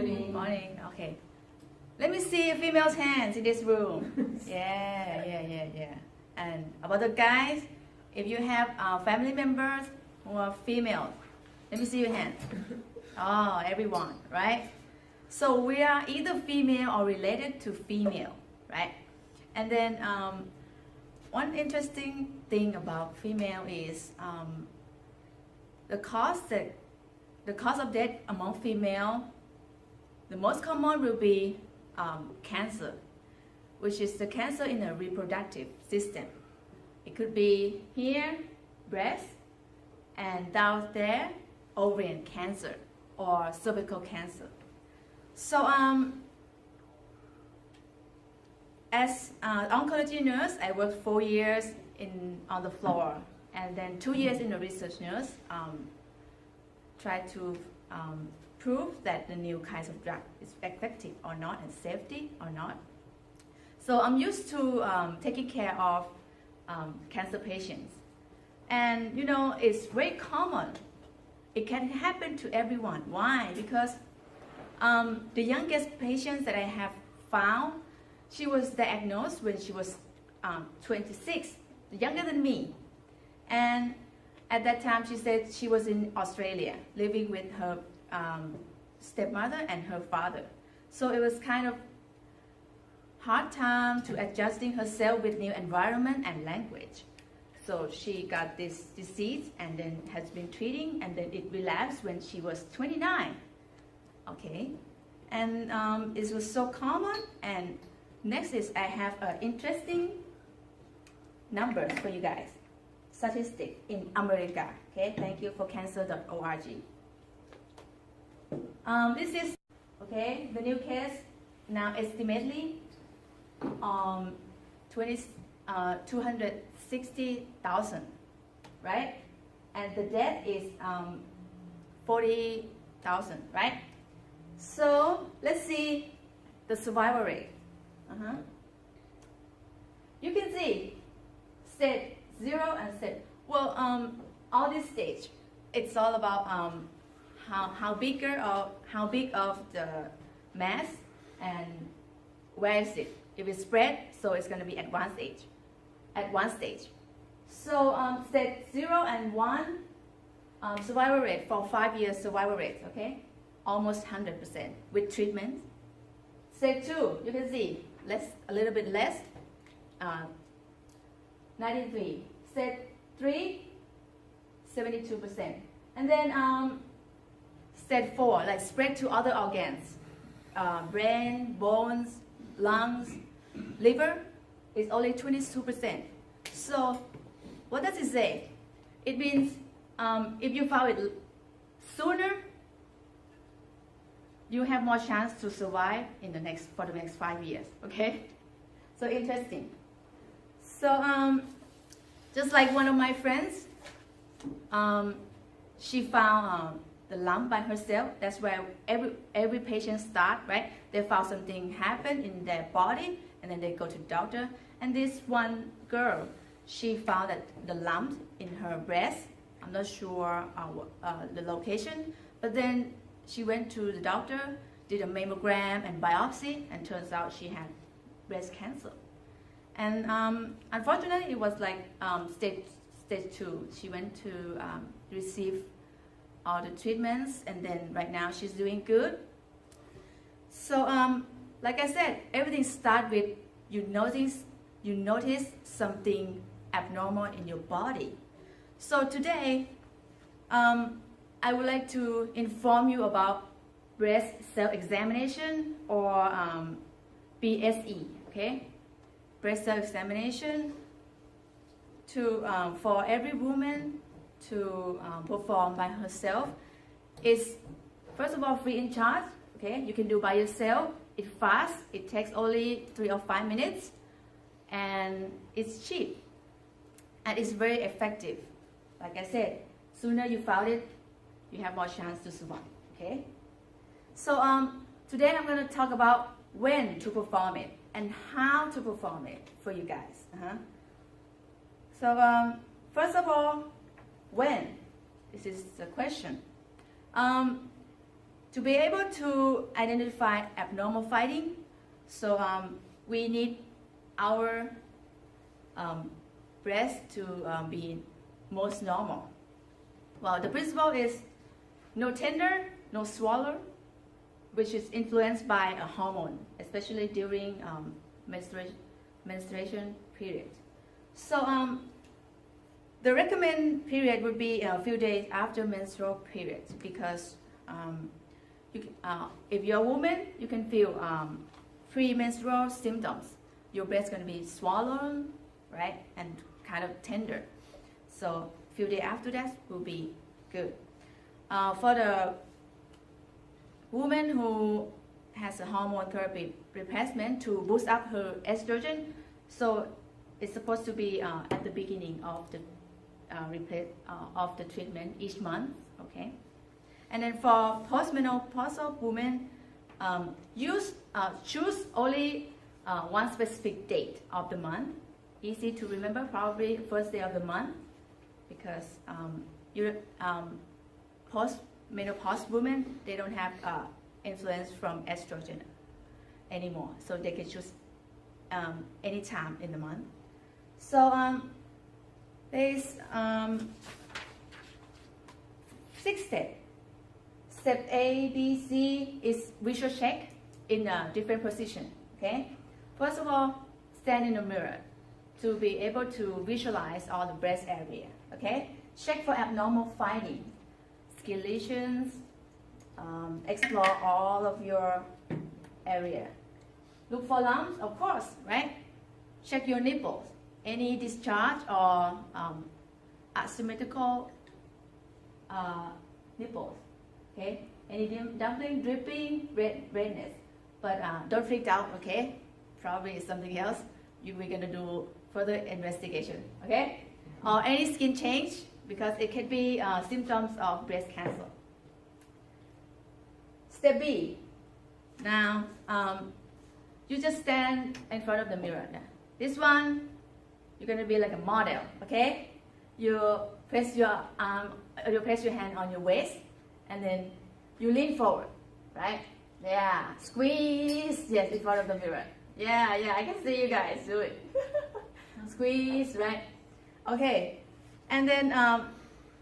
Morning. Morning. Okay. Let me see females' hands in this room. Yeah. And about the guys, if you have family members who are female, let me see your hand. Oh, everyone, right? So we are either female or related to female, right? And then one interesting thing about female is the cause of death among female. The most common will be cancer, which is the cancer in the reproductive system. It could be here, breast, and down there, ovarian cancer or cervical cancer. So as an oncology nurse, I worked 4 years on the floor, and then 2 years in the research nurse. Try to prove that the new kinds of drug is effective or not and safety or not. So I'm used to taking care of cancer patients, and you know it's very common. It can happen to everyone. Why? Because the youngest patient that I have found, she was diagnosed when she was 26, younger than me. And at that time, she said she was in Australia, living with her stepmother and her father. So it was kind of hard time to adjusting herself with new environment and language. So she got this disease and then has been treating, and then it relapsed when she was 29. Okay, and it was so common. And next is I have interesting numbers for you guys. Statistic in America. Okay, thank you for cancer.org. This is okay. The new case now estimately 260,000, right? And the death is 40,000, right? So let's see the survival rate. You can see stage 0 and stage. Well, all this stage, it's all about how big of the mass and where is it. If it's spread, so it's going to be at one stage. So stage 0 and 1 survival rate for 5 years survival rate, okay, almost 100% with treatment. Stage 2, you can see a little bit less, 93. Stage 3, 72%. And then stage 4, like spread to other organs, brain, bones, lungs, liver, is only 22%. So what does it say? It means if you found it sooner, you have more chance to survive for the next 5 years. Okay, so interesting. So just like one of my friends, she found the lump by herself. That's where every patient start, right? They found something happen in their body, and then they go to the doctor. And this one girl, she found that the lump in her breast. I'm not sure the location, but then she went to the doctor, did a mammogram and biopsy, and turns out she had breast cancer. And unfortunately, it was like stage 2. She went to receive all the treatments, and then right now she's doing good. So like I said, everything starts with you notice something abnormal in your body. So today I would like to inform you about breast self-examination, or BSE, okay? Breast self-examination for every woman to perform by herself. Is first of all free in charge, okay? You can do by yourself. It's fast. It takes only 3 or 5 minutes, and it's cheap, and it's very effective. Like I said, sooner you found it, you have more chance to survive. Okay. So today I'm going to talk about when to perform it and how to perform it for you guys. So first of all, when? This is the question. To To be able to identify abnormal finding, so we need our breast to be most normal. Well, the principle is no tender, no swallow, which is influenced by a hormone, especially during menstruation period. So the recommended period would be a few days after menstrual period, because if you're a woman, you can feel premenstrual symptoms. Your breast going to be swollen, right, and kind of tender. So a few days after that will be good. For the woman who has a hormone therapy replacement to boost up her estrogen, so it's supposed to be at the beginning of the treatment each month, okay? And then for postmenopausal women, choose only one specific date of the month. Easy to remember, probably first day of the month, because postmenopause women, they don't have influence from estrogen anymore, so they can choose any time in the month. So there's 6 steps. Step A, B, C is visual check in a different position. Okay. First of all, stand in the mirror to be able to visualize all the breast area. Okay. Check for abnormal findings, skin lesions. Explore all of your area. Look for lumps, of course, right? Check your nipples. Any discharge or asymmetrical nipples. Okay? Any dumpling, dripping, redness. But don't freak out, okay? Probably it's something else. We're gonna do further investigation, okay? Or any skin change, because it can be symptoms of breast cancer. Step B. Now, you just stand in front of the mirror. This one, you're gonna be like a model, okay? You press your hand on your waist, and then you lean forward, right? Yeah, squeeze, yes, in front of the mirror. Yeah, I can see you guys do it. Squeeze, right? Okay, and then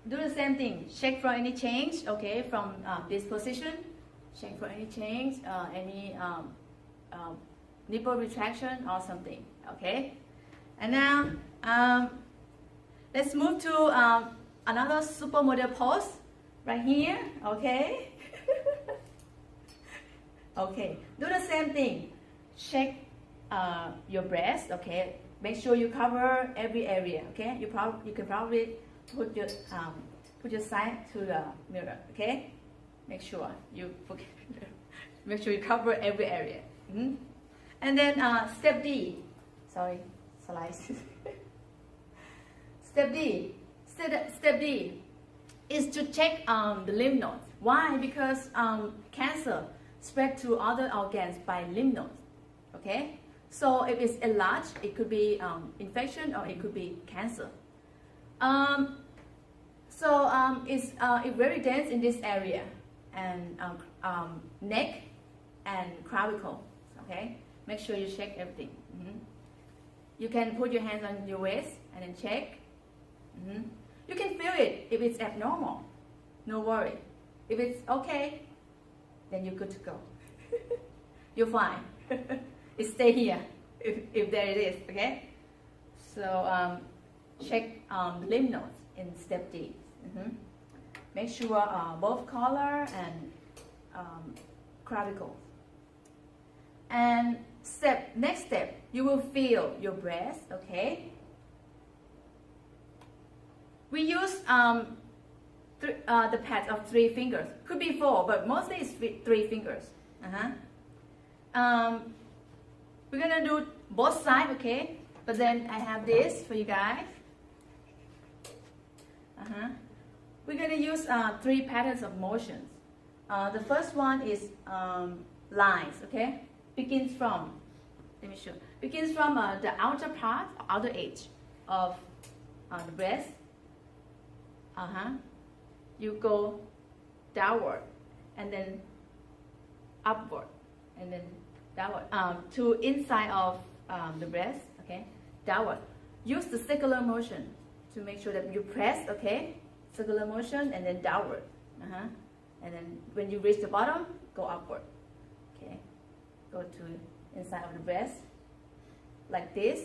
do the same thing. Check for any change, okay, from this position. Check for any change, any nipple retraction or something, okay? And now, let's move to another supermodel pose right here, okay? Okay, do the same thing. Check your breast, okay? Make sure you cover every area, okay? You can probably put your side to the mirror, okay? Make sure you cover every area. And then step D. Sorry, slides. Step D. Step D is to check the lymph nodes. Why? Because cancer spread to other organs by lymph nodes. Okay. So if it's enlarged, it could be infection or it could be cancer. It's very dense in this area, and neck and clavicle. Okay. Make sure you check everything. You can put your hands on your waist and then check. You can feel it if it's abnormal. No worry. If it's okay, then you're good to go. You're fine. It stay here if there it is. Okay. So check the lymph nodes in step D. Make sure both collar and clavicle. And next step, you will feel your breast, okay? We use the pads of 3 fingers. Could be 4, but mostly it's 3 fingers. We're gonna do both sides, okay? But then I have this for you guys. We're gonna use 3 patterns of motions. The first one is lines, okay? Begins from, let me show. Begins from the outer part, outer edge of the breast. You go downward, and then upward, and then downward. To inside of the breast, okay, downward. Use the circular motion to make sure that you press, okay, circular motion, and then downward. And then when you reach the bottom, go upward. Okay, go to inside of the breast, like this.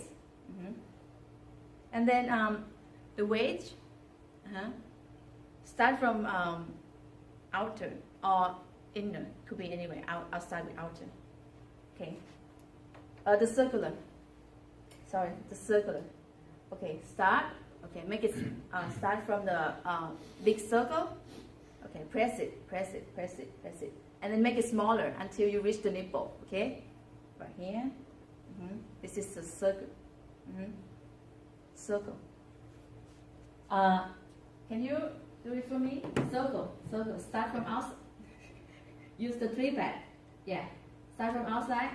And then the weight, start from outer or inner, could be anywhere, outside with outer. Okay, the circular. Okay, start. Okay, make it start from the big circle. Okay, press it, and then make it smaller until you reach the nipple. Okay, right here. This is the circle. Circle. Can you do it for me? Circle. Start from outside. Use the 3 pad. Yeah. Start from outside.